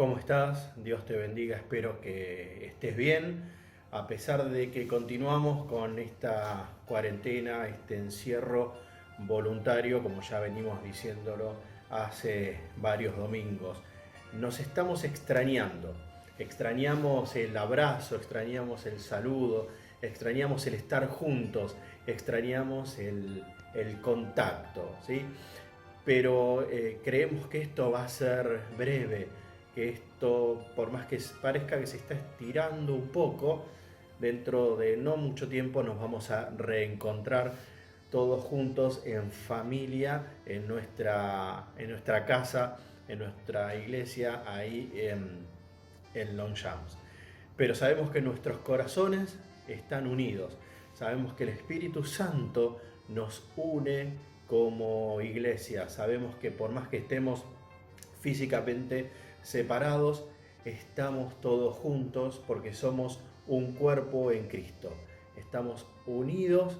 ¿Cómo estás? Dios te bendiga, espero que estés bien, a pesar de que continuamos con esta cuarentena, este encierro voluntario, como ya venimos diciéndolo hace varios domingos. Nos estamos extrañando, extrañamos el abrazo, extrañamos el saludo, extrañamos el estar juntos, extrañamos el contacto, ¿sí? Pero creemos que esto va a ser breve, que esto, por más que parezca que se está estirando un poco, dentro de no mucho tiempo nos vamos a reencontrar todos juntos en familia, en nuestra casa, en nuestra iglesia, ahí en Longchamps. Pero sabemos que nuestros corazones están unidos, sabemos que el Espíritu Santo nos une como iglesia, sabemos que por más que estemos físicamente separados, estamos todos juntos porque somos un cuerpo en Cristo. Estamos unidos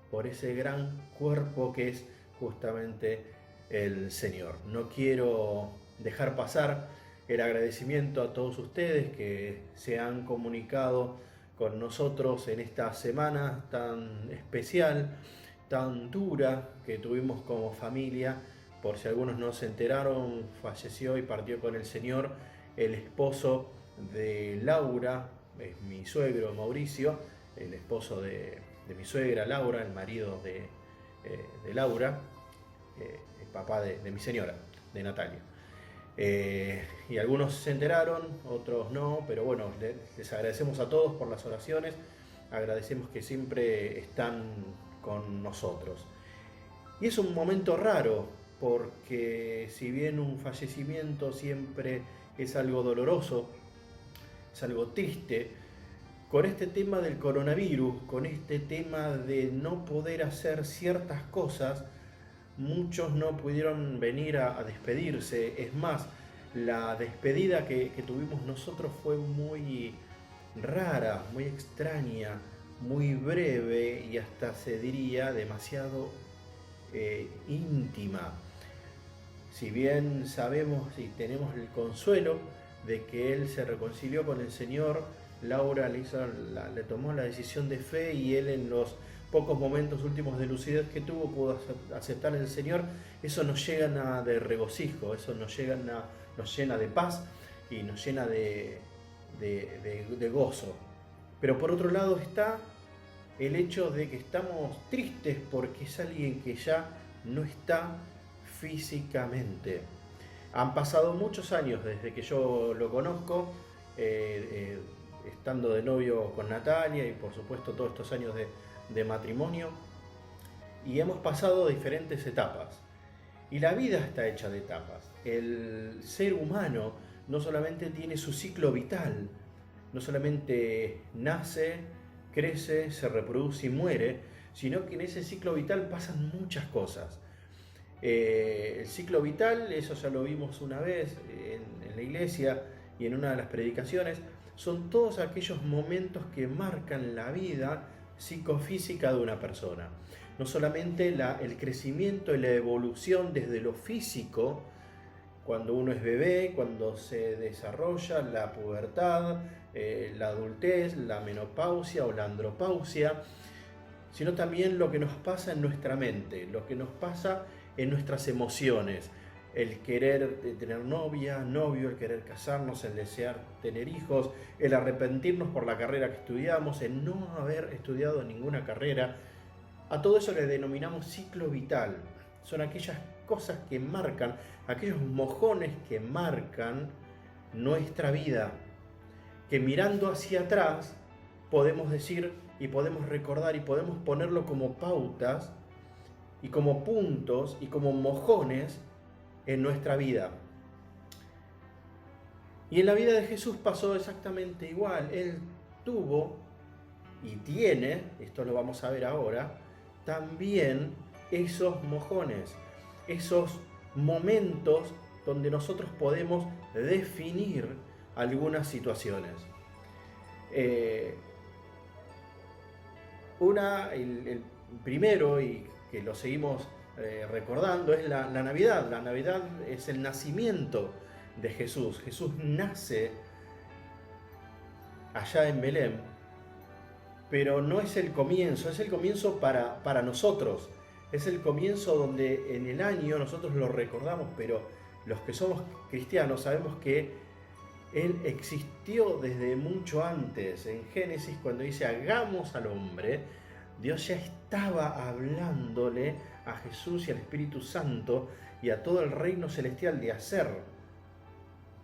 por ese gran cuerpo que es justamente el Señor. No quiero dejar pasar el agradecimiento a todos ustedes que se han comunicado con nosotros en esta semana tan especial, tan dura que tuvimos como familia. Por si algunos no se enteraron, falleció y partió con el Señor el esposo de Laura, es mi suegro Mauricio, el esposo de mi suegra Laura, el marido de Laura, el papá de mi señora, de Natalia. Y algunos se enteraron, otros no, pero bueno, les agradecemos a todos por las oraciones, agradecemos que siempre están con nosotros. Y es un momento raro, porque si bien un fallecimiento siempre es algo doloroso, es algo triste, con este tema del coronavirus, con este tema de no poder hacer ciertas cosas, muchos no pudieron venir a despedirse. Es más, la despedida que tuvimos nosotros fue muy rara, muy extraña, muy breve y hasta se diría demasiado íntima. Si bien sabemos y tenemos el consuelo de que él se reconcilió con el Señor, Laura le tomó la decisión de fe y él en los pocos momentos últimos de lucidez que tuvo pudo aceptar al Señor. Eso nos llena de regocijo, eso nos llena de paz y nos llena de gozo. Pero por otro lado está el hecho de que estamos tristes porque es alguien que ya no está físicamente. Han pasado muchos años desde que yo lo conozco, estando de novio con Natalia y por supuesto todos estos años de matrimonio, y hemos pasado diferentes etapas. Y la vida está hecha de etapas. El ser humano no solamente tiene su ciclo vital, no solamente nace, crece, se reproduce y muere, sino que en ese ciclo vital pasan muchas cosas. El ciclo vital, eso ya lo vimos una vez en la iglesia y en una de las predicaciones, son todos aquellos momentos que marcan la vida psicofísica de una persona. No solamente el crecimiento y la evolución desde lo físico, cuando uno es bebé, cuando se desarrolla la pubertad, la adultez, la menopausia o la andropausia, sino también lo que nos pasa en nuestra mente, lo que nos pasa en nuestras emociones, el querer tener novia, novio, el querer casarnos, el desear tener hijos, el arrepentirnos por la carrera que estudiamos, el no haber estudiado ninguna carrera. A todo eso le denominamos ciclo vital. Son aquellas cosas que marcan, aquellos mojones que marcan nuestra vida, que mirando hacia atrás podemos decir y podemos recordar y podemos ponerlo como pautas y como puntos y como mojones en nuestra vida. Y en la vida de Jesús pasó exactamente igual. Él tuvo y tiene, esto lo vamos a ver ahora, también esos mojones, esos momentos donde nosotros podemos definir algunas situaciones. El primero, y que lo seguimos recordando, es la Navidad. La Navidad es el nacimiento de Jesús. Jesús nace allá en Belén, pero no es el comienzo, es el comienzo para nosotros. Es el comienzo donde en el año nosotros lo recordamos, pero los que somos cristianos sabemos que Él existió desde mucho antes. En Génesis, cuando dice hagamos al hombre, Dios ya estaba hablándole a Jesús y al Espíritu Santo y a todo el reino celestial de hacer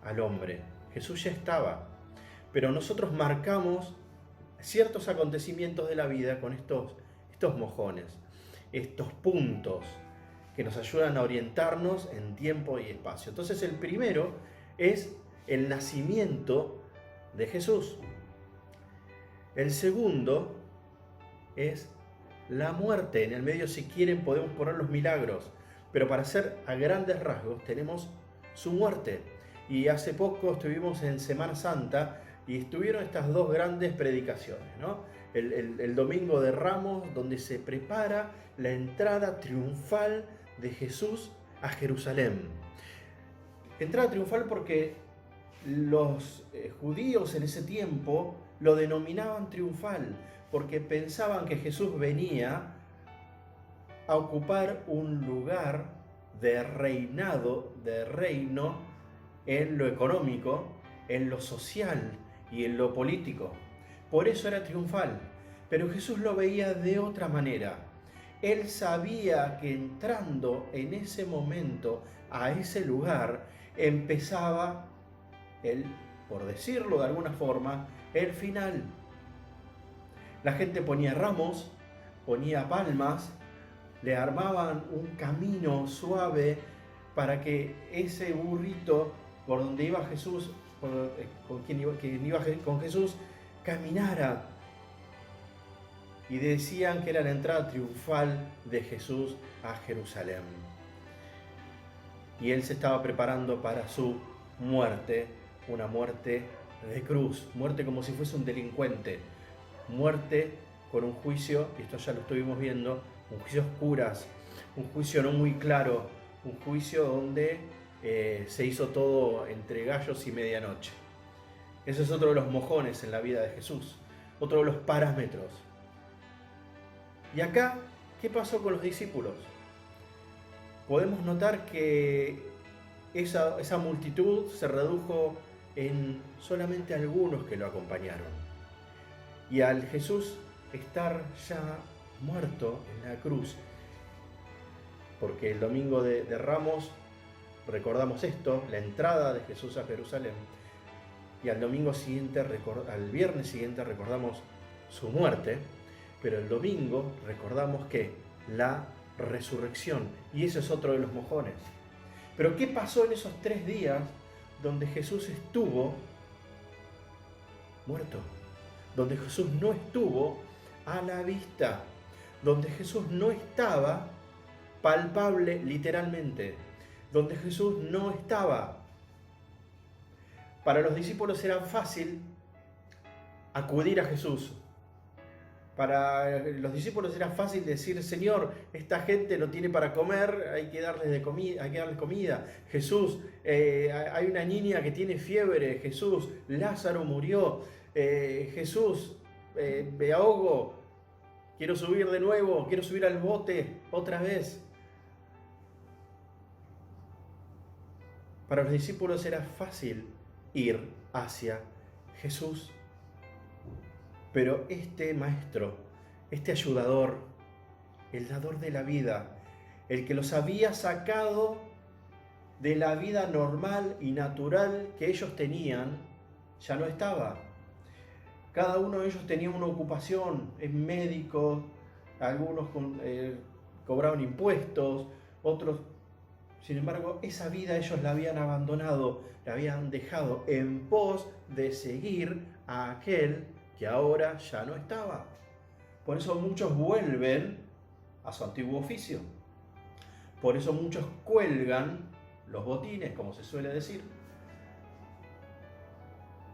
al hombre. Jesús ya estaba. Pero nosotros marcamos ciertos acontecimientos de la vida con estos mojones, estos puntos que nos ayudan a orientarnos en tiempo y espacio. Entonces el primero es el nacimiento de Jesús. El segundo es la muerte. En el medio, si quieren, podemos poner los milagros, pero para hacer a grandes rasgos tenemos su muerte. Y hace poco estuvimos en Semana Santa y estuvieron estas dos grandes predicaciones, ¿no? El Domingo de Ramos, donde se prepara la entrada triunfal de Jesús a Jerusalén. Entrada triunfal porque los judíos en ese tiempo lo denominaban triunfal, porque pensaban que Jesús venía a ocupar un lugar de reinado, de reino, en lo económico, en lo social y en lo político. Por eso era triunfal. Pero Jesús lo veía de otra manera. Él sabía que entrando en ese momento a ese lugar empezaba por decirlo de alguna forma, el final. La gente ponía ramos, ponía palmas, le armaban un camino suave para que ese burrito por donde iba Jesús, quien iba con Jesús, caminara. Y decían que era la entrada triunfal de Jesús a Jerusalén. Y él se estaba preparando para su muerte, una muerte de cruz, muerte como si fuese un delincuente, muerte con un juicio, y esto ya lo estuvimos viendo, un juicio a oscuras, un juicio no muy claro, un juicio donde se hizo todo entre gallos y medianoche. Ese es otro de los mojones en la vida de Jesús, otro de los parámetros. Y acá, ¿qué pasó con los discípulos? Podemos notar que esa multitud se redujo en solamente algunos que lo acompañaron. Y al Jesús estar ya muerto en la cruz, porque el Domingo de Ramos recordamos esto, la entrada de Jesús a Jerusalén, y al al viernes siguiente recordamos su muerte, pero el domingo recordamos que la resurrección, y ese es otro de los mojones. Pero ¿qué pasó en esos 3 días donde Jesús estuvo muerto? Donde Jesús no estuvo a la vista, donde Jesús no estaba palpable literalmente, donde Jesús no estaba. Para los discípulos era fácil acudir a Jesús. Para los discípulos era fácil decir: Señor, esta gente no tiene para comer, hay que darles comida. Jesús, hay una niña que tiene fiebre. Jesús, Lázaro murió. Jesús, me ahogo, quiero subir de nuevo, quiero subir al bote otra vez. Para los discípulos era fácil ir hacia Jesús. Pero este maestro, este ayudador, el dador de la vida, el que los había sacado de la vida normal y natural que ellos tenían, ya no estaba. Cada uno de ellos tenía una ocupación, es médico, algunos cobraban impuestos, otros. Sin embargo, esa vida ellos la habían abandonado, la habían dejado en pos de seguir a aquel que ahora ya no estaba. Por eso muchos vuelven a su antiguo oficio. Por eso muchos cuelgan los botines, como se suele decir.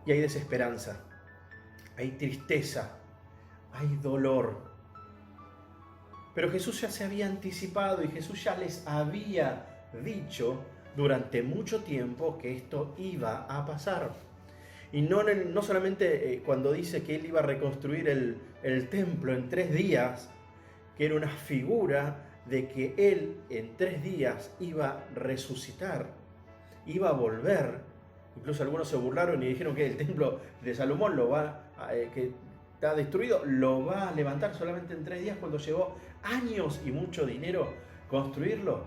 Y hay desesperanza, hay tristeza, hay dolor. Pero Jesús ya se había anticipado y Jesús ya les había dicho durante mucho tiempo que esto iba a pasar. Y no solamente cuando dice que él iba a reconstruir el templo en 3 días, que era una figura de que él en 3 días iba a resucitar, iba a volver. Incluso algunos se burlaron y dijeron que el templo de Salomón que está destruido, lo va a levantar solamente en 3 días, cuando llevó años y mucho dinero construirlo.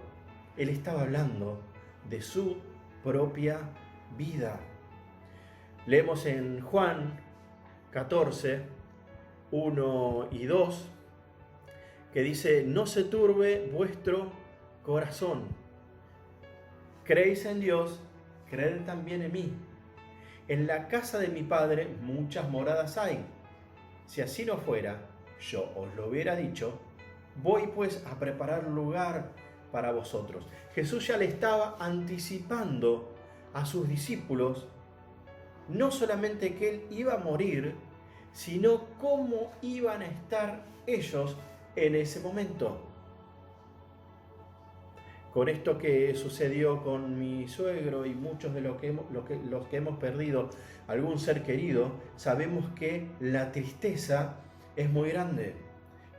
Él estaba hablando de su propia vida. Leemos en Juan 14, 1 y 2, que dice: no se turbe vuestro corazón. Creéis en Dios, creed también en mí. En la casa de mi Padre muchas moradas hay. Si así no fuera, yo os lo hubiera dicho. Voy pues a preparar lugar para vosotros. Jesús ya le estaba anticipando a sus discípulos no solamente que él iba a morir, sino cómo iban a estar ellos en ese momento. Con esto que sucedió con mi suegro y muchos de los que hemos perdido algún ser querido, sabemos que la tristeza es muy grande,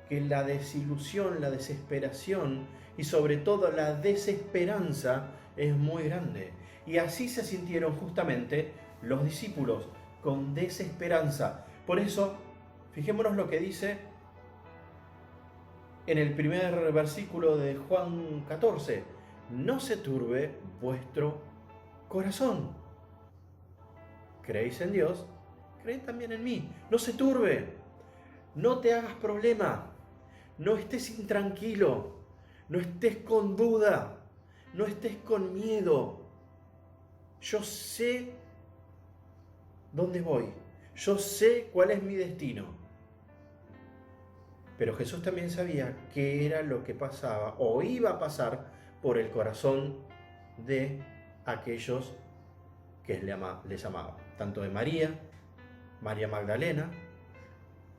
que la desilusión, la desesperación y sobre todo la desesperanza es muy grande. Y así se sintieron justamente los discípulos, con desesperanza. Por eso, fijémonos lo que dice en el primer versículo de Juan 14: no se turbe vuestro corazón. ¿Creéis en Dios? Creed también en mí. No se turbe, no te hagas problema, no estés intranquilo, no estés con duda, no estés con miedo. Yo sé dónde voy, yo sé cuál es mi destino. Pero Jesús también sabía qué era lo que pasaba o iba a pasar por el corazón de aquellos que les amaba, tanto de María Magdalena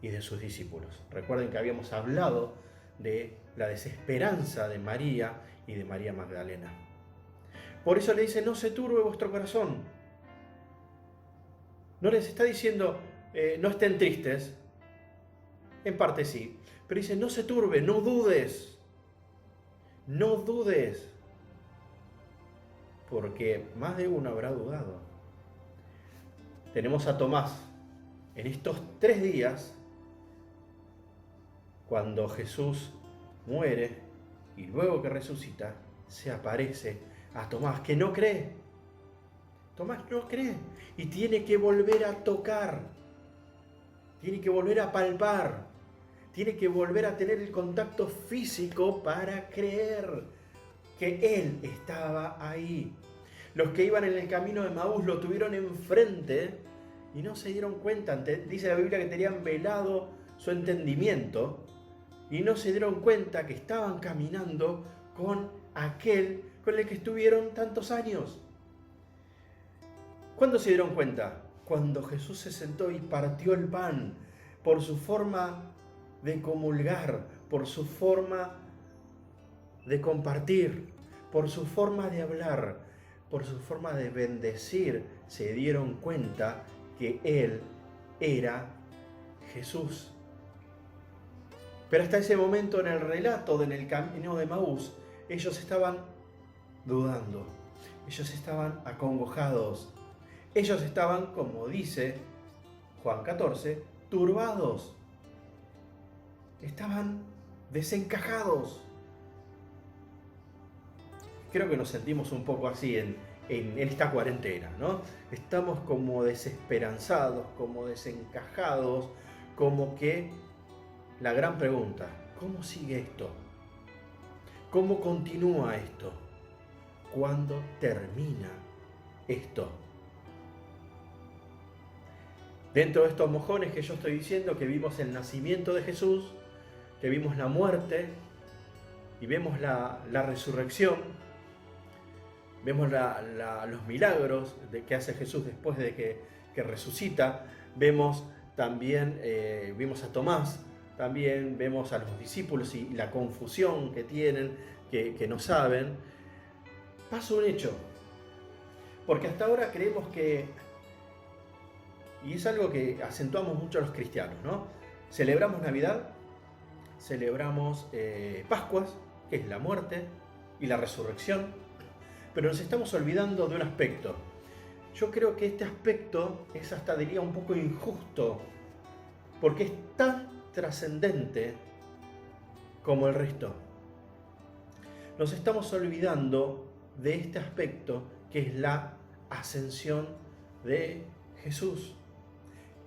y de sus discípulos. Recuerden que habíamos hablado de la desesperanza de María y de María Magdalena. Por eso le dice: no se turbe vuestro corazón. No les está diciendo no estén tristes, en parte sí, pero dice: no se turbe, no dudes, no dudes, porque más de uno habrá dudado. Tenemos a Tomás en estos 3 días, cuando Jesús muere y luego que resucita, se aparece a Tomás, que no cree. Tomás no cree y tiene que volver a tocar, tiene que volver a palpar, tiene que volver a tener el contacto físico para creer que Él estaba ahí. Los que iban en el camino de Emaús lo tuvieron enfrente y no se dieron cuenta. Dice la Biblia que tenían velado su entendimiento y no se dieron cuenta que estaban caminando con aquel con el que estuvieron tantos años. ¿Cuándo se dieron cuenta? Cuando Jesús se sentó y partió el pan, por su forma de comulgar, por su forma de compartir, por su forma de hablar, por su forma de bendecir, se dieron cuenta que Él era Jesús. Pero hasta ese momento en el relato en el camino de Emaús, ellos estaban dudando, ellos estaban acongojados, ellos estaban, como dice Juan 14, turbados, estaban desencajados. Creo que nos sentimos un poco así en esta cuarentena, ¿no? Estamos como desesperanzados, como desencajados, como que la gran pregunta: ¿cómo sigue esto? ¿Cómo continúa esto? ¿Cuándo termina esto? Dentro de estos mojones que yo estoy diciendo, que vimos el nacimiento de Jesús, que vimos la muerte y vemos la resurrección, vemos los milagros que hace Jesús después de que resucita, vemos también, vimos a Tomás, también vemos a los discípulos y la confusión que tienen, que no saben. pasa un hecho. Porque hasta ahora creemos que, y es algo que acentuamos mucho los cristianos, ¿no? Celebramos Navidad, celebramos Pascuas, que es la muerte y la resurrección, pero nos estamos olvidando de un aspecto. Yo creo que este aspecto es hasta, diría, un poco injusto, porque es tan trascendente como el resto. Nos estamos olvidando de este aspecto que es la ascensión de Jesús.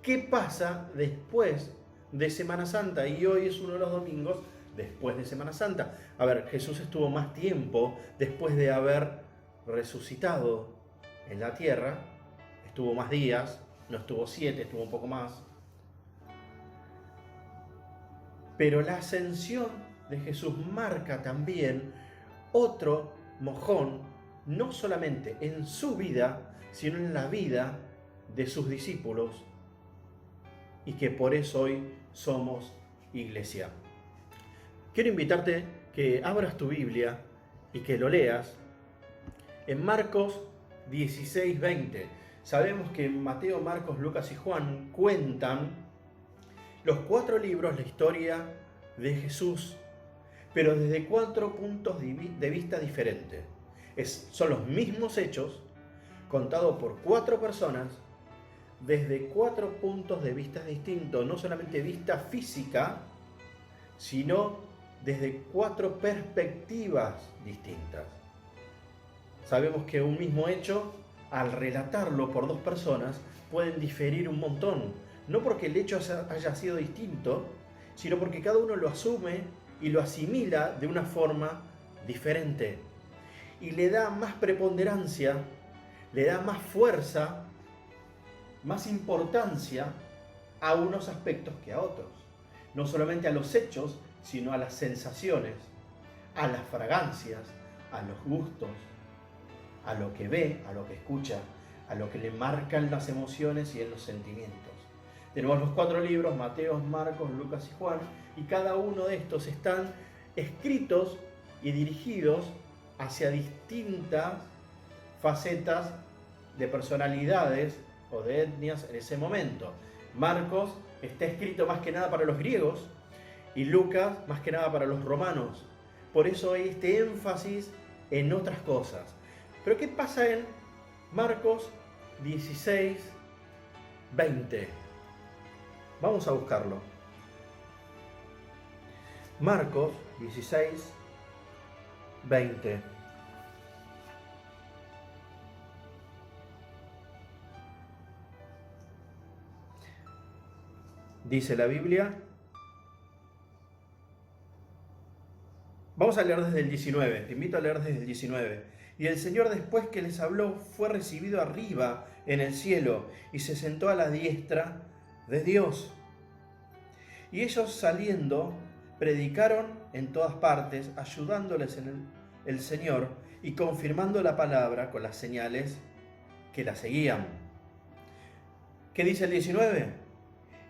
¿Qué pasa después de Semana Santa? Y hoy es uno de los domingos después de Semana Santa. A ver, Jesús estuvo más tiempo después de haber resucitado en la tierra. Estuvo más días, no estuvo 7, estuvo un poco más. Pero la ascensión de Jesús marca también otro mojón, no solamente en su vida, sino en la vida de sus discípulos, y que por eso hoy somos iglesia. Quiero invitarte que abras tu Biblia y que lo leas en Marcos 16:20. Sabemos que Mateo, Marcos, Lucas y Juan cuentan los 4 libros la historia de Jesús, pero desde 4 puntos de vista diferentes. Son los mismos hechos contados por 4 personas desde 4 puntos de vista distintos, no solamente vista física, sino desde 4 perspectivas distintas. Sabemos que un mismo hecho, al relatarlo por 2 personas, pueden diferir un montón. No porque el hecho haya sido distinto, sino porque cada uno lo asume y lo asimila de una forma diferente. Y le da más preponderancia, le da más fuerza, más importancia a unos aspectos que a otros. No solamente a los hechos, sino a las sensaciones, a las fragancias, a los gustos, a lo que ve, a lo que escucha, a lo que le marcan las emociones y en los sentimientos. Tenemos los 4 libros, Mateo, Marcos, Lucas y Juan, y cada uno de estos están escritos y dirigidos hacia distintas facetas de personalidades o de etnias en ese momento. Marcos está escrito más que nada para los griegos y Lucas más que nada para los romanos. Por eso hay este énfasis en otras cosas. Pero ¿qué pasa en Marcos 16:20? Vamos a buscarlo. Marcos 16:20. Dice la Biblia. Vamos a leer desde el 19. Te invito a leer desde el 19. Y el Señor, después que les habló, fue recibido arriba en el cielo y se sentó a la diestra de Dios. Y ellos, saliendo, predicaron en todas partes, ayudándoles en el Señor y confirmando la palabra con las señales que la seguían. ¿Qué dice el 19?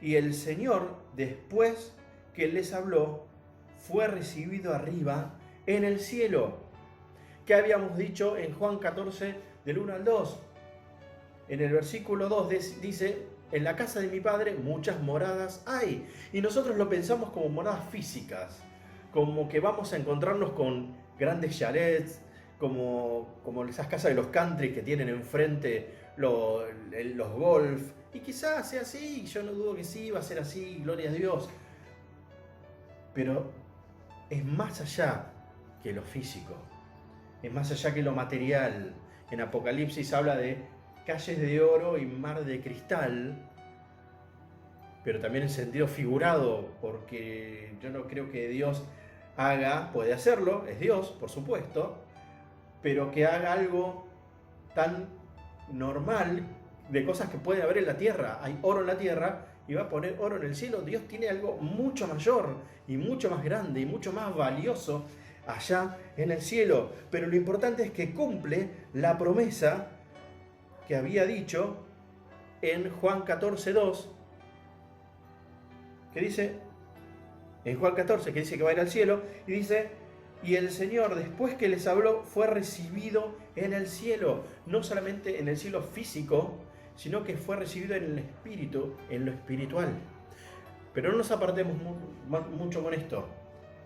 Y el Señor, después que les habló, fue recibido arriba en el cielo. ¿Qué habíamos dicho en Juan 14, del 1 al 2? En el versículo 2 dice: en la casa de mi Padre muchas moradas hay. Y nosotros lo pensamos como moradas físicas, como que vamos a encontrarnos con grandes chalets, como esas casas de los country que tienen enfrente los golf. Y quizás sea así, yo no dudo que sí, va a ser así, gloria a Dios. Pero es más allá que lo físico, es más allá que lo material. En Apocalipsis habla de calles de oro y mar de cristal, pero también en sentido figurado, porque yo no creo que Dios puede hacerlo, es Dios, por supuesto, pero que haga algo tan normal de cosas que puede haber en la tierra. Hay oro en la tierra y va a poner oro en el cielo. Dios tiene algo mucho mayor y mucho más grande y mucho más valioso allá en el cielo. Pero lo importante es que cumple la promesa que había dicho en Juan 14:2, que dice, en Juan 14, que dice que va a ir al cielo, y dice: Y el Señor, después que les habló, fue recibido en el cielo. No solamente en el cielo físico, sino que fue recibido en el espíritu, en lo espiritual. Pero no nos apartemos mucho con esto.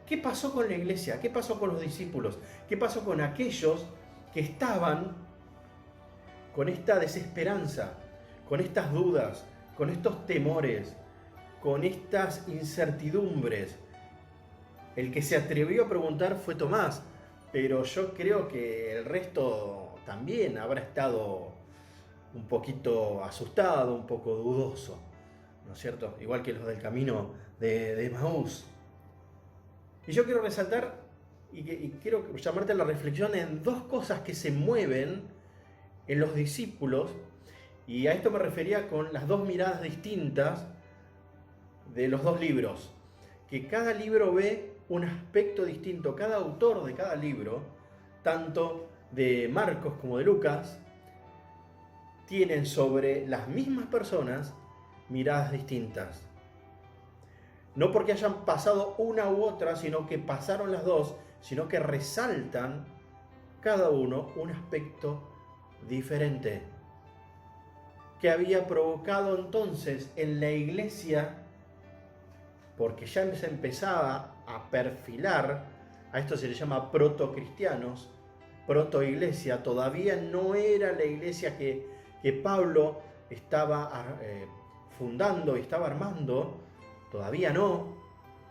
¿Qué pasó con la iglesia? ¿Qué pasó con los discípulos? ¿Qué pasó con aquellos que estaban con esta desesperanza, con estas dudas, con estos temores, con estas incertidumbres? El que se atrevió a preguntar fue Tomás, pero yo creo que el resto también habrá estado un poquito asustado, un poco dudoso, ¿no es cierto? Igual que los del camino de Emaús. Y yo quiero resaltar y quiero llamarte a la reflexión en dos cosas que se mueven en los discípulos, y a esto me refería con las dos miradas distintas de los dos libros, que cada libro ve un aspecto distinto, cada autor de cada libro, tanto de Marcos como de Lucas, tienen sobre las mismas personas miradas distintas. No porque hayan pasado una u otra, sino que pasaron las dos, sino que resaltan cada uno un aspecto diferente, que había provocado entonces en la iglesia, porque ya se empezaba a perfilar, a esto se le llama protocristianos, protoiglesia. Todavía no era la iglesia que Pablo estaba fundando y estaba armando, todavía no.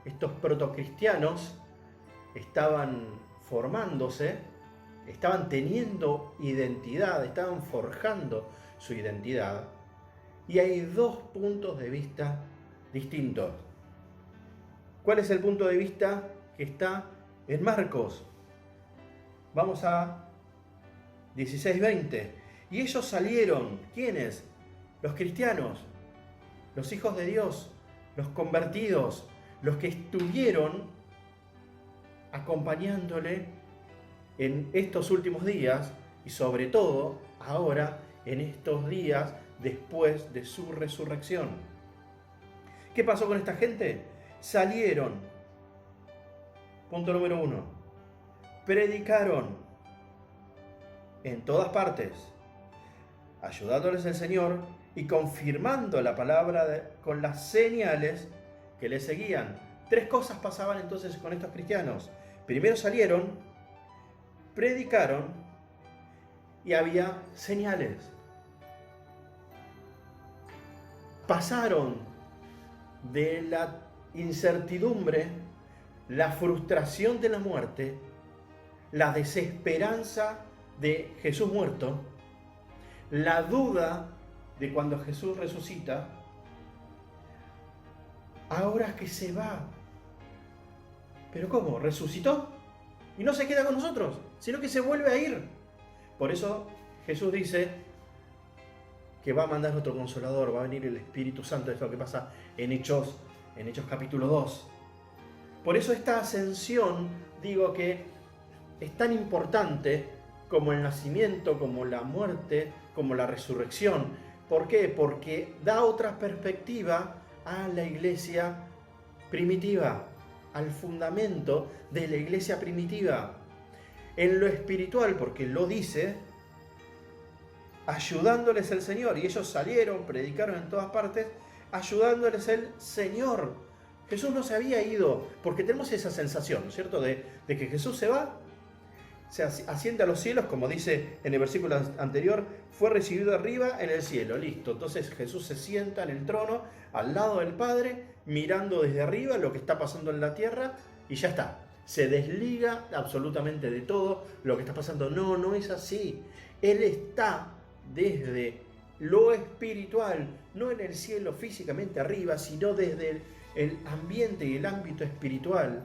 Estos protocristianos estaban formándose, estaban teniendo identidad, estaban forjando su identidad, y hay dos puntos de vista distintos. ¿Cuál es el punto de vista que está en Marcos? Vamos a 16:20. Y ellos salieron, ¿quiénes? Los cristianos, los hijos de Dios, los convertidos, los que estuvieron acompañándole en estos últimos días, y sobre todo ahora en estos días después de su resurrección. ¿Qué pasó con esta gente? Salieron, punto número 1, predicaron en todas partes, ayudándoles el Señor y confirmando la palabra con las señales que les seguían. Tres cosas pasaban entonces con estos cristianos. Primero salieron, predicaron y había señales. Pasaron de la incertidumbre, la frustración de la muerte, la desesperanza de Jesús muerto, la duda de cuando Jesús resucita, ahora que se va. ¿Pero cómo? ¿Resucitó? Y no se queda con nosotros, sino que se vuelve a ir. Por eso Jesús dice que va a mandar otro consolador, va a venir el Espíritu Santo. Es lo que pasa en Hechos capítulo 2. Por eso esta ascensión, digo que es tan importante como el nacimiento, como la muerte, como la resurrección. ¿Por qué? Porque da otra perspectiva a la iglesia primitiva, al fundamento de la iglesia primitiva. En lo espiritual, porque lo dice, ayudándoles el Señor. Y ellos salieron, predicaron en todas partes, ayudándoles el Señor. Jesús no se había ido, porque tenemos esa sensación, ¿no es cierto?, de que Jesús se va, se asciende a los cielos, como dice en el versículo anterior, fue recibido arriba en el cielo, listo. Entonces Jesús se sienta en el trono, al lado del Padre, mirando desde arriba lo que está pasando en la tierra, y ya está. Se desliga absolutamente de todo lo que está pasando. No, no es así. Él está desde lo espiritual, no en el cielo físicamente arriba, sino desde el ambiente y el ámbito espiritual,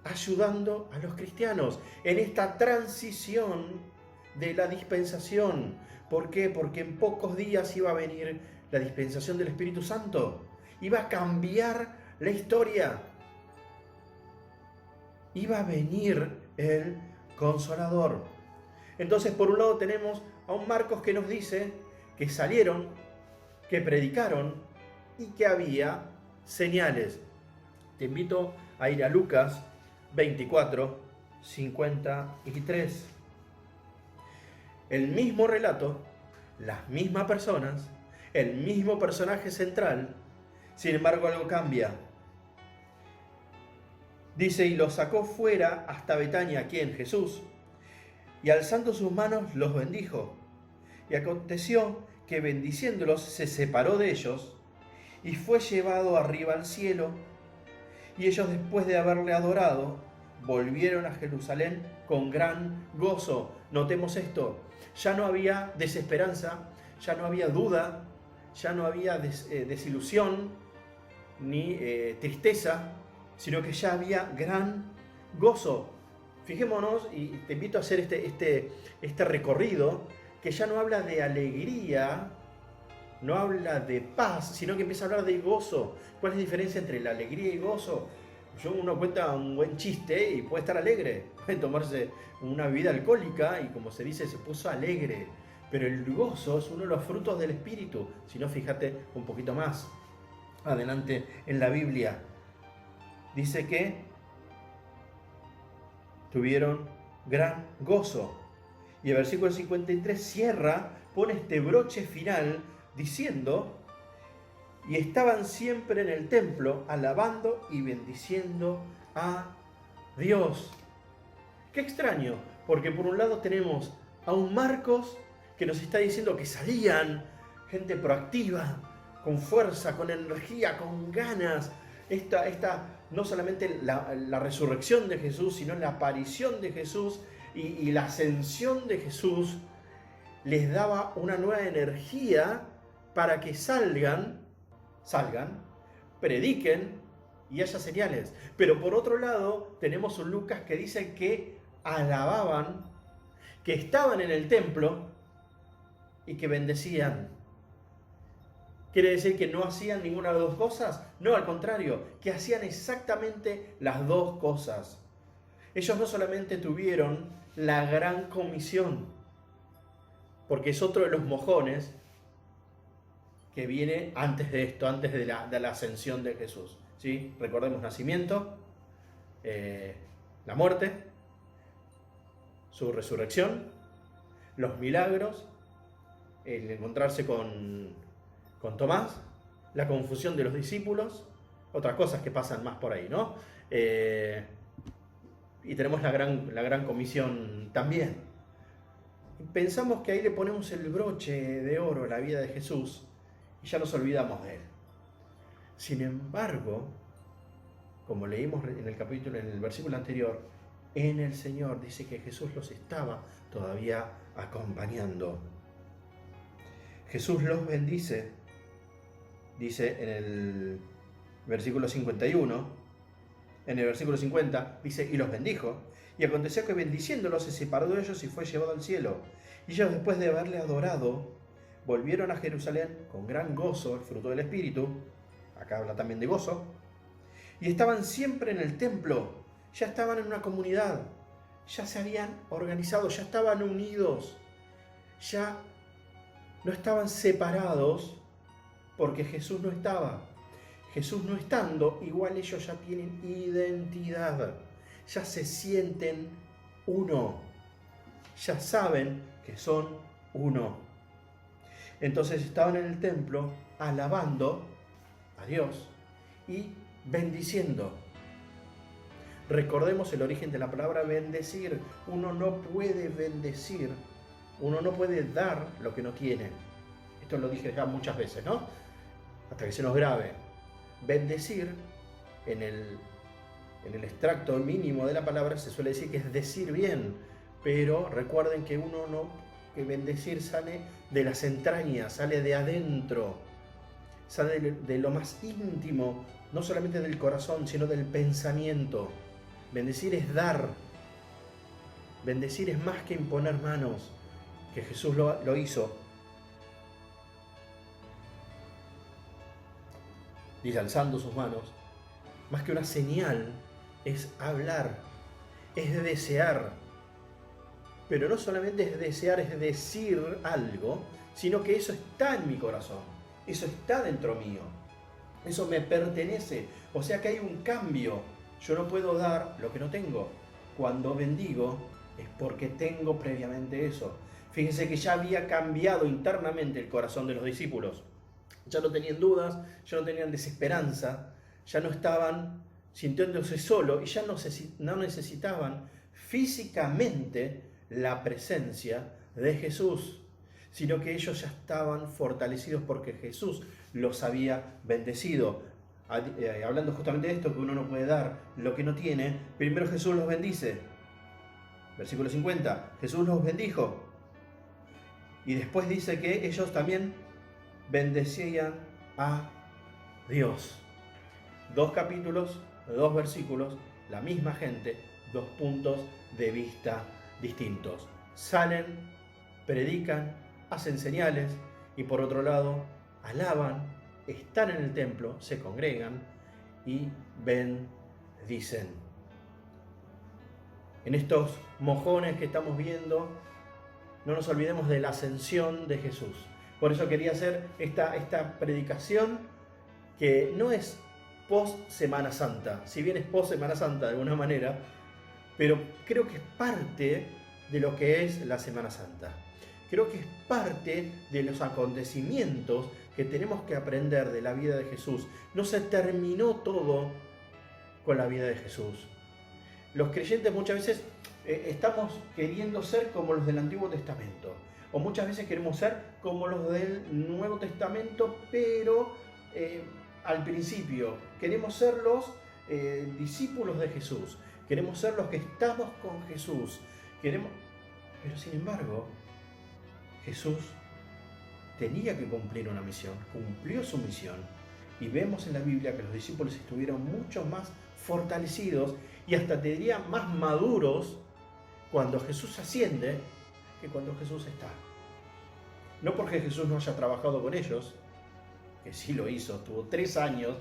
ayudando a los cristianos en esta transición de la dispensación. ¿Por qué? Porque en pocos días iba a venir la dispensación del Espíritu Santo. Iba a cambiar la historia. Iba a venir el Consolador. Entonces, por un lado tenemos a un Marcos que nos dice que salieron, que predicaron y que había señales. Te invito a ir a Lucas 24, 53. El mismo relato, las mismas personas, el mismo personaje central, sin embargo algo cambia. Dice, y los sacó fuera hasta Betania, ¿quién? Jesús, y alzando sus manos los bendijo. Y aconteció que bendiciéndolos se separó de ellos y fue llevado arriba al cielo. Y ellos, después de haberle adorado, volvieron a Jerusalén con gran gozo. Notemos esto, ya no había desesperanza, ya no había duda, ya no había desilusión ni tristeza, sino que ya había gran gozo. Fijémonos, y te invito a hacer este recorrido, que ya no habla de alegría, no habla de paz, sino que empieza a hablar de gozo. ¿Cuál es la diferencia entre la alegría y gozo? Uno cuenta un buen chiste y puede estar alegre, puede tomarse una bebida alcohólica y, como se dice, se puso alegre. Pero el gozo es uno de los frutos del Espíritu. Si no, fíjate un poquito más adelante en la Biblia. Dice que tuvieron gran gozo. Y el versículo 53 cierra, pone este broche final diciendo, y estaban siempre en el templo alabando y bendiciendo a Dios. Qué extraño, porque por un lado tenemos a un Marcos que nos está diciendo que salían, gente proactiva, con fuerza, con energía, con ganas. No solamente la resurrección de Jesús, sino la aparición de Jesús y la ascensión de Jesús les daba una nueva energía para que salgan, prediquen y haya señales. Pero por otro lado tenemos un Lucas que dice que alababan, que estaban en el templo y que bendecían. ¿Quiere decir que no hacían ninguna de las dos cosas? No, al contrario, que hacían exactamente las dos cosas. Ellos no solamente tuvieron la gran comisión, porque es otro de los mojones que viene antes de esto, antes de la ascensión de Jesús. ¿Sí? Recordemos nacimiento, la muerte, su resurrección, los milagros, el encontrarse con Tomás, la confusión de los discípulos, otras cosas que pasan más por ahí, ¿no? Y tenemos la gran comisión también. Pensamos que ahí le ponemos el broche de oro a la vida de Jesús y ya nos olvidamos de él. Sin embargo, como leímos en el versículo anterior, en el Señor dice que Jesús los estaba todavía acompañando. Jesús los bendice, dice en el versículo 51, en el versículo 50, dice, y los bendijo, y aconteció que bendiciéndolos se separó de ellos y fue llevado al cielo. Y ellos, después de haberle adorado, volvieron a Jerusalén con gran gozo, el fruto del Espíritu, acá habla también de gozo, y estaban siempre en el templo, ya estaban en una comunidad, ya se habían organizado, ya estaban unidos, ya no estaban separados porque Jesús no estaba. Jesús no estando, igual ellos ya tienen identidad, ya se sienten uno, ya saben que son uno. Entonces estaban en el templo alabando a Dios y bendiciendo. Recordemos el origen de la palabra bendecir. Uno no puede bendecir, uno no puede dar lo que no tiene. Esto lo dije ya muchas veces, ¿no? Hasta que se nos grabe. Bendecir, en el extracto mínimo de la palabra se suele decir que es decir bien, pero recuerden que que bendecir sale de las entrañas, sale de adentro, sale de lo más íntimo, no solamente del corazón, sino del pensamiento. Bendecir es dar, bendecir es más que imponer manos, que Jesús lo hizo. Dice, alzando sus manos, más que una señal, es hablar, es desear. Pero no solamente es desear, es decir algo, sino que eso está en mi corazón, eso está dentro mío, eso me pertenece. O sea que hay un cambio, Yo no puedo dar lo que no tengo. Cuando bendigo es porque tengo previamente eso. Fíjense que ya había cambiado internamente el corazón de los discípulos. Ya no tenían dudas, ya no tenían desesperanza, ya no estaban sintiéndose solos y ya no necesitaban físicamente la presencia de Jesús, sino que ellos ya estaban fortalecidos porque Jesús los había bendecido. Hablando justamente de esto, que uno no puede dar lo que no tiene, primero Jesús los bendice. Versículo 50, Jesús los bendijo. Y después dice que ellos también bendecían a Dios. 2 capítulos, 2 versículos, la misma gente, 2 puntos de vista distintos. Salen, predican, hacen señales y por otro lado alaban, están en el templo, se congregan y bendicen. En estos mojones que estamos viendo, no nos olvidemos de la ascensión de Jesús. Por eso quería hacer esta predicación que no es post Semana Santa, si bien es post Semana Santa de alguna manera, pero creo que es parte de lo que es la Semana Santa. Creo que es parte de los acontecimientos que tenemos que aprender de la vida de Jesús. No se terminó todo con la vida de Jesús. Los creyentes muchas veces estamos queriendo ser como los del Antiguo Testamento, o muchas veces queremos ser como los del Nuevo Testamento, pero al principio queremos ser los discípulos de Jesús, queremos ser los que estamos con Jesús, pero sin embargo Jesús tenía que cumplir una misión, cumplió su misión, y vemos en la Biblia que los discípulos estuvieron mucho más fortalecidos y hasta te diría más maduros cuando Jesús asciende que cuando Jesús está. No porque Jesús no haya trabajado con ellos, que sí lo hizo, estuvo 3 años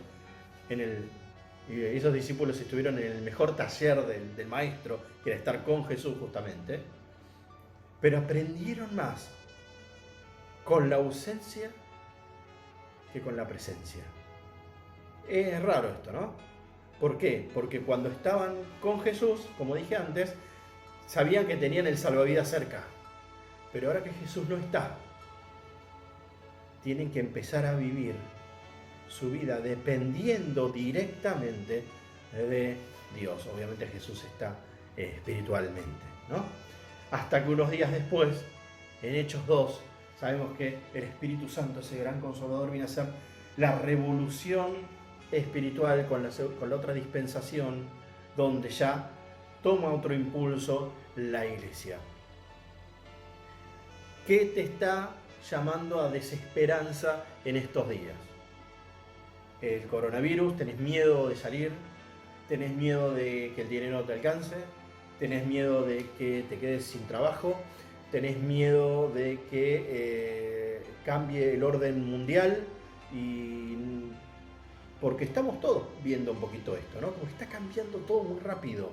y esos discípulos estuvieron en el mejor taller del maestro, que era estar con Jesús justamente, pero aprendieron más con la ausencia que con la presencia. Es raro esto, ¿no? ¿Por qué? Porque cuando estaban con Jesús, como dije antes, sabían que tenían el salvavidas cerca. Pero ahora que Jesús no está, tienen que empezar a vivir su vida dependiendo directamente de Dios. Obviamente Jesús está espiritualmente, ¿no? Hasta que unos días después, en Hechos 2, sabemos que el Espíritu Santo, ese gran consolador, viene a ser la revolución espiritual con la otra dispensación, donde ya toma otro impulso la iglesia. ¿Qué te está llamando a desesperanza en estos días? El coronavirus, tenés miedo de salir, tenés miedo de que el dinero no te alcance, tenés miedo de que te quedes sin trabajo, tenés miedo de que cambie el orden mundial, y porque estamos todos viendo un poquito esto, ¿no? Como está cambiando todo muy rápido.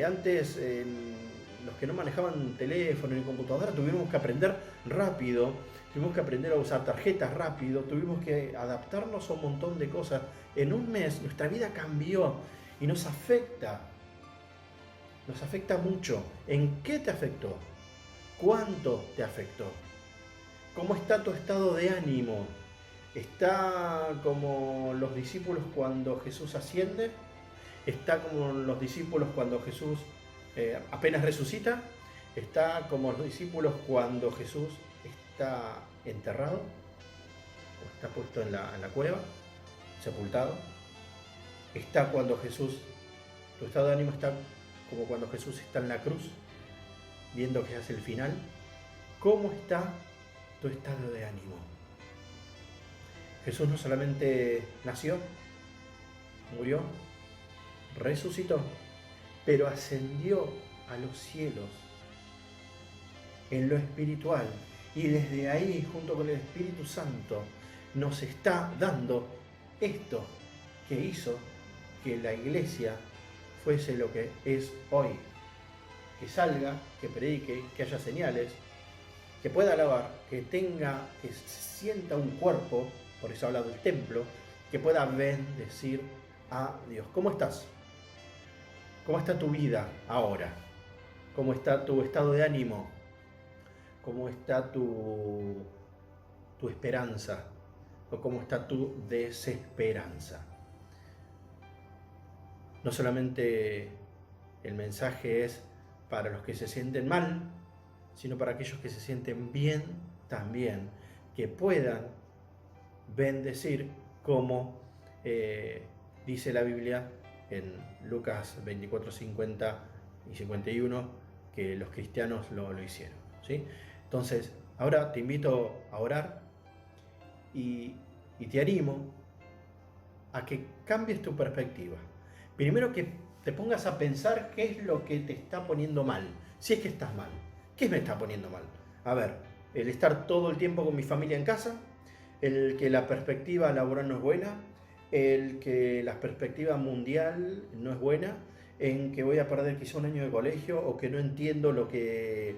Antes los que no manejaban teléfono ni computadora tuvimos que aprender rápido, tuvimos que aprender a usar tarjetas rápido, tuvimos que adaptarnos a un montón de cosas. En un mes nuestra vida cambió y nos afecta mucho. ¿En qué te afectó? ¿Cuánto te afectó? ¿Cómo está tu estado de ánimo? ¿Está como los discípulos cuando Jesús asciende? ¿Está como los discípulos cuando Jesús apenas resucita? ¿Está como los discípulos cuando Jesús está enterrado? ¿O está puesto en la cueva, sepultado? ¿Está cuando Jesús, tu estado de ánimo está como cuando Jesús está en la cruz, viendo que hace el final? ¿Cómo está tu estado de ánimo? Jesús no solamente nació, murió, resucitó, pero ascendió a los cielos en lo espiritual, y desde ahí, junto con el Espíritu Santo, nos está dando esto que hizo que la iglesia fuese lo que es hoy. Que salga, que predique, que haya señales, que pueda alabar, que sienta un cuerpo, por eso habla del templo, que pueda bendecir a Dios. ¿Cómo estás? ¿Cómo está tu vida ahora? ¿Cómo está tu estado de ánimo? ¿Cómo está tu esperanza? ¿O cómo está tu desesperanza? No solamente el mensaje es para los que se sienten mal, sino para aquellos que se sienten bien también, que puedan bendecir como dice la Biblia en Lucas 24, 50 y 51, que los cristianos lo hicieron, ¿sí? Entonces, ahora te invito a orar y te animo a que cambies tu perspectiva. Primero que te pongas a pensar qué es lo que te está poniendo mal, si es que estás mal. ¿Qué me está poniendo mal? A ver, el estar todo el tiempo con mi familia en casa, el que la perspectiva laboral no es buena, el que la perspectiva mundial no es buena, en que voy a perder quizá un año de colegio o que no entiendo lo que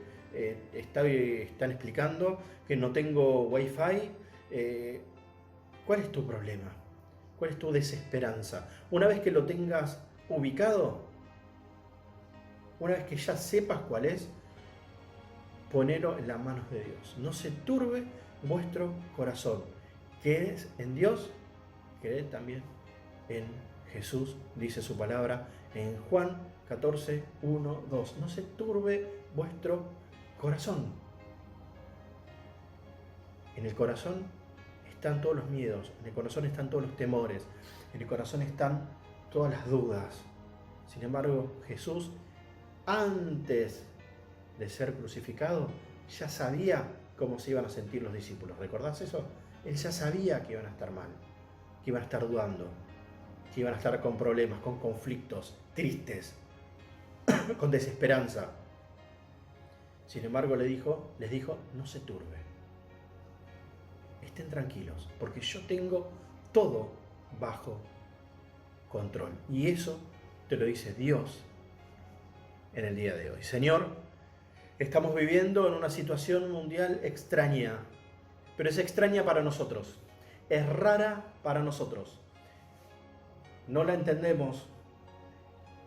están explicando, que no tengo wifi. ¿Cuál es tu problema? ¿Cuál es tu desesperanza? Una vez que lo tengas ubicado, una vez que ya sepas cuál es, ponelo en las manos de Dios. No se turbe vuestro corazón. ¿Crees en Dios? Creed también en Jesús, dice su palabra en Juan 14, 1, 2. No se turbe vuestro corazón. En el corazón están todos los miedos, en el corazón están todos los temores, en el corazón están todas las dudas. Sin embargo, Jesús, antes de ser crucificado, ya sabía cómo se iban a sentir los discípulos. ¿Recordás eso? Él ya sabía que iban a estar mal, que iban a estar dudando, que iban a estar con problemas, con conflictos, tristes, con desesperanza. Sin embargo, les dijo, no se turbe. Estén tranquilos, porque yo tengo todo bajo control. Y eso te lo dice Dios en el día de hoy. Señor, estamos viviendo en una situación mundial extraña, pero es extraña para nosotros, es rara para nosotros. No la entendemos.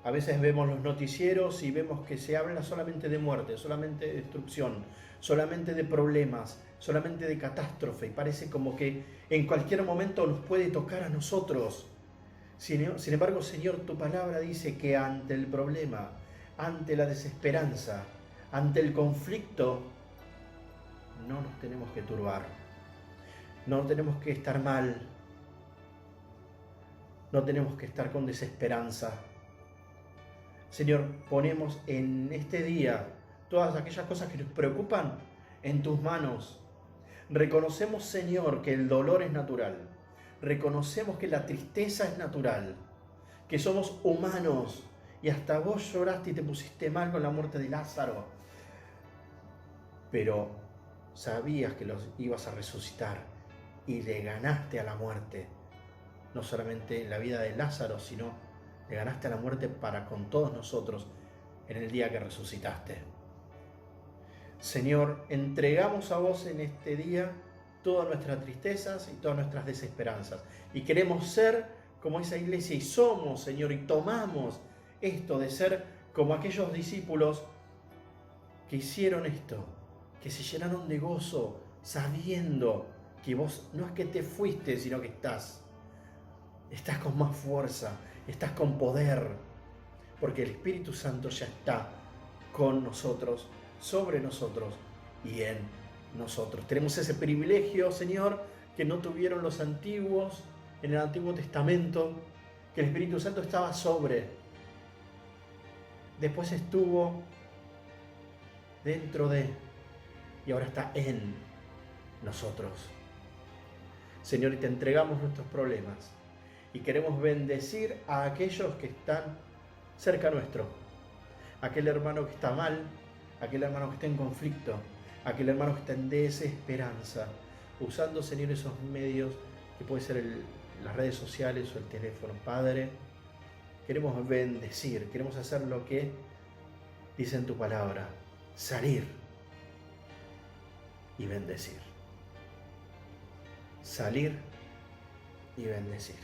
A veces vemos los noticieros y vemos que se habla solamente de muerte, solamente de destrucción, solamente de problemas, solamente de catástrofe, y parece como que en cualquier momento nos puede tocar a nosotros. Sin embargo, Señor, tu palabra dice que ante el problema, ante la desesperanza, ante el conflicto, no nos tenemos que turbar, no tenemos que estar mal, no tenemos que estar con desesperanza. Señor, ponemos en este día todas aquellas cosas que nos preocupan en tus manos. Reconocemos, Señor, que el dolor es natural. Reconocemos que la tristeza es natural, que somos humanos y hasta vos lloraste y te pusiste mal con la muerte de Lázaro. Pero sabías que los ibas a resucitar y le ganaste a la muerte. No solamente en la vida de Lázaro, sino le ganaste a la muerte para con todos nosotros en el día que resucitaste. Señor, entregamos a vos en este día todas nuestras tristezas y todas nuestras desesperanzas. Y queremos ser como esa iglesia y somos, Señor, y tomamos esto de ser como aquellos discípulos que hicieron esto, que se llenaron de gozo sabiendo que vos no es que te fuiste, sino que estás con más fuerza, estás con poder, porque el Espíritu Santo ya está con nosotros, sobre nosotros y en nosotros. Tenemos ese privilegio, Señor, que no tuvieron los antiguos en el Antiguo Testamento, que el Espíritu Santo estaba sobre, después estuvo dentro de, y ahora está en nosotros. Señor, y te entregamos nuestros problemas. Y queremos bendecir a aquellos que están cerca nuestro. Aquel hermano que está mal, aquel hermano que está en conflicto, aquel hermano que está en desesperanza. Usando, Señor, esos medios que puede ser las redes sociales o el teléfono. Padre, queremos bendecir, queremos hacer lo que dice en tu palabra. Salir y bendecir. Salir y bendecir.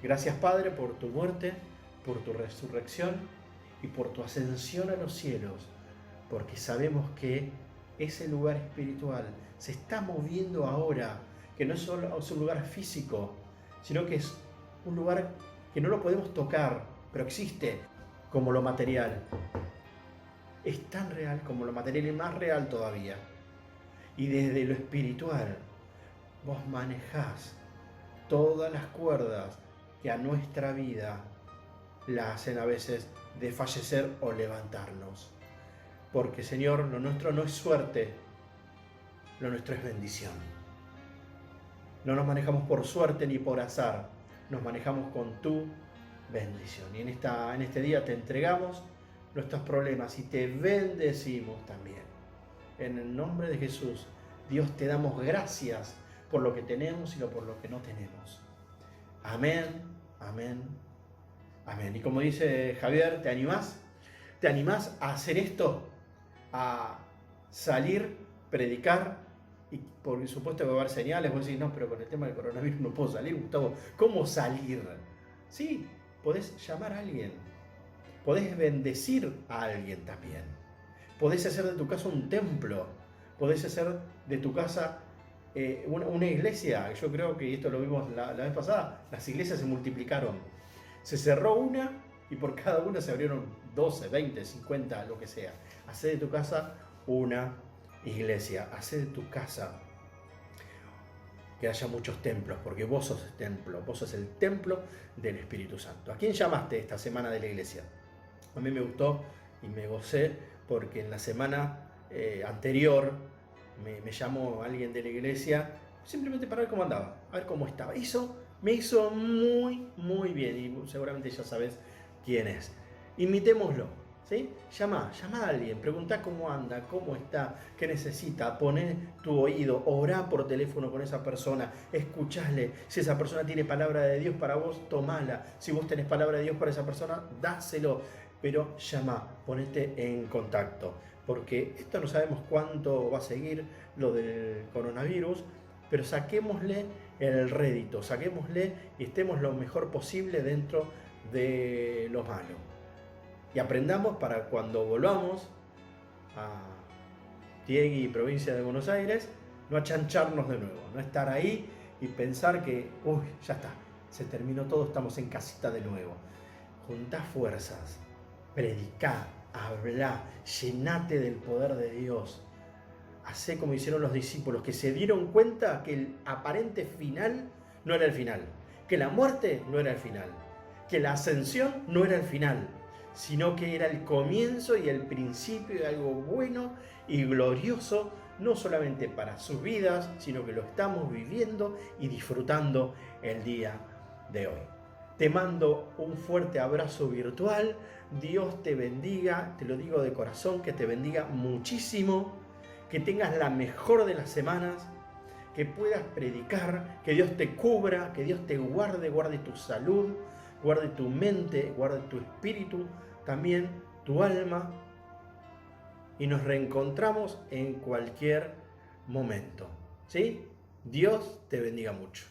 Gracias, Padre, por tu muerte, por tu resurrección y por tu ascensión a los cielos, porque sabemos que ese lugar espiritual se está moviendo ahora, que no es solo un lugar físico, sino que es un lugar que no lo podemos tocar, pero existe como lo material. Es tan real como lo material y más real todavía. Y desde lo espiritual, vos manejás todas las cuerdas que a nuestra vida la hacen a veces desfallecer o levantarnos. Porque, Señor, lo nuestro no es suerte, lo nuestro es bendición. No nos manejamos por suerte ni por azar, nos manejamos con tu bendición. Y en este día te entregamos nuestros problemas y te bendecimos también. En el nombre de Jesús, Dios, te damos gracias por lo que tenemos y por lo que no tenemos. Amén, amén, amén. Y como dice Javier, ¿te animás? ¿Te animás a hacer esto? A salir, predicar, y por supuesto que va a haber señales. Vos decís, no, pero con el tema del coronavirus no puedo salir, Gustavo. ¿Cómo salir? Sí, podés llamar a alguien, podés bendecir a alguien también, podés hacer de tu casa un templo, podés hacer de tu casa una iglesia. Yo creo que esto lo vimos la vez pasada, las iglesias se multiplicaron, se cerró una y por cada una se abrieron 12, 20, 50, lo que sea. Hacé de tu casa una iglesia, hacé de tu casa que haya muchos templos, porque vos sos el templo, vos sos el templo del Espíritu Santo. ¿A quién llamaste esta semana de la iglesia? A mí me gustó y me gocé porque en la semana anterior me llamó alguien de la iglesia simplemente para ver cómo andaba, a ver cómo estaba. Eso me hizo muy, muy bien y seguramente ya sabes quién es. Imitémoslo, ¿sí? Llama a alguien, preguntá cómo anda, cómo está, qué necesita, poné tu oído, orá por teléfono con esa persona, escuchale. Si esa persona tiene palabra de Dios para vos, tomala. Si vos tenés palabra de Dios para esa persona, dáselo. Pero llama, ponete en contacto, porque esto no sabemos cuánto va a seguir lo del coronavirus, pero saquémosle el rédito, saquémosle y estemos lo mejor posible dentro de lo malo. Y aprendamos para cuando volvamos a Tiegui, provincia de Buenos Aires, no achancharnos de nuevo, no estar ahí y pensar que, uy, ya está, se terminó todo, estamos en casita de nuevo. Juntá fuerzas, predicá, hablá, llenate del poder de Dios. Hacé como hicieron los discípulos, que se dieron cuenta que el aparente final no era el final, que la muerte no era el final, que la ascensión no era el final, sino que era el comienzo y el principio de algo bueno y glorioso, no solamente para sus vidas, sino que lo estamos viviendo y disfrutando el día de hoy. Te mando un fuerte abrazo virtual, Dios te bendiga, te lo digo de corazón, que te bendiga muchísimo, que tengas la mejor de las semanas, que puedas predicar, que Dios te cubra, que Dios te guarde, guarde tu salud, guarde tu mente, guarde tu espíritu, también tu alma, y nos reencontramos en cualquier momento, ¿sí? Dios te bendiga mucho.